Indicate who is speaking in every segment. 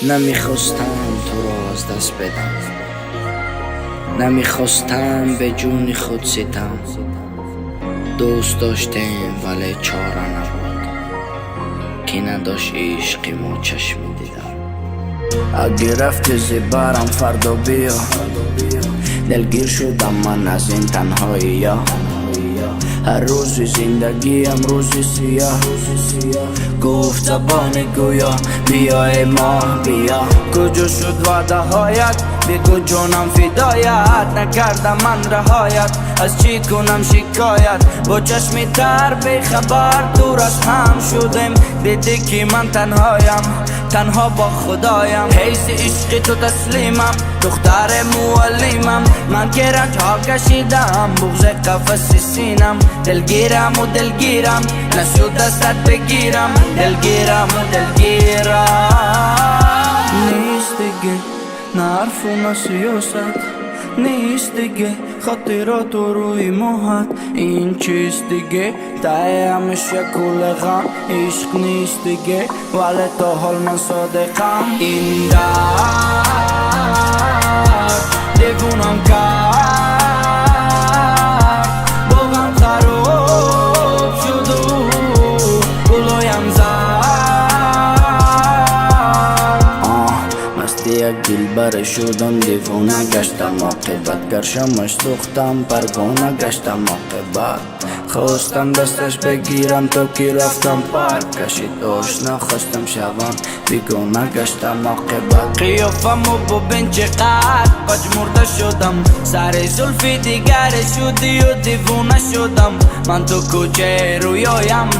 Speaker 1: نمیخواستم تو را از دست بدم، نمیخواستم به جون خود ستم. دوست داشتیم ولی چاره نبود، که نداشت عشقی ما چشمی دیدم. اگه رفتی زبرم فردا بیا، دلگیر شدم من از این تنهایی. هر روز زندگیم روزی سیاه، گفت زبان گویا بیا ای ماه بیا. کجا شد وعده هایت؟ بگو جانم فدایت. نکردم من رهایت، از چی کنم شکایت؟ با چشمی تر بی خبر دور از هم شدیم. دیدی که من تنهایم، تنها با خدایم. حیث عشق تو تسلیمم، دختر معلمم. من که رنج ها کشیدم، بغض قفس سینم. دلگیرم و دلگیرم، نشد دستت بگیرم. دلگیرم و دلگیرم. نیست دیگه نه حرف و نه سیاست، نیست دیگه خاطرات و روی موهات. این چیست دیگه ته همه شکل غم. عشق نیست دیگه ولی تا حال من صادقم. این درد دیوونم کرد، با غم خراب شد و گلویم زد. مستی یک دلبر شدم، دیوانه گشتم عاقبت. گرشمش سوختم پروانه گشتم عاقبت. خواستم دستش بگیرم تا که رفتم پارک کشید آشنا. خواستم شوم بیگانه گشتم عاقبت. قیافمو ببین چقدر پژمرده شدم، سر زلفی دیگر شدی و دیوانه شدم. من تو کوچه رویایم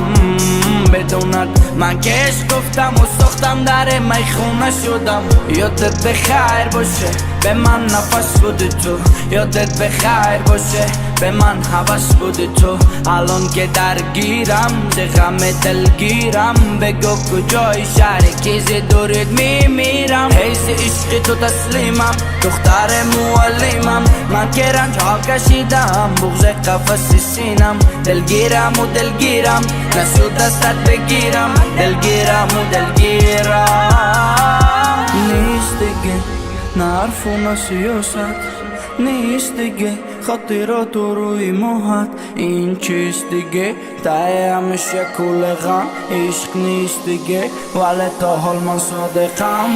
Speaker 1: بدونت، من که عشق گفتم و ساختم در میخونه شدم. یادت بخیر باشه به من نفس بودی تو، یادت بخیر باشه به من حوث بودی تو. الان که درگیرم ز غم دلگیرم، بگو کجای شهر که ز دورت میمیرم. حیث عشق تو تسلیمم، دختر معلمم. من که رنج ها کشیدم، بغض قفس سینم. دلگیرم و دلگیرم، نشد دستت بگیرم. دلگیرم و دلگیرم. نیست دیگه نه حرف و نه سیاست، نیست دیگه خاطرات و روی موهات. این چیست دیگه ته همه شکل غم. عشق نیست دیگه ولی تا حال من صادقم.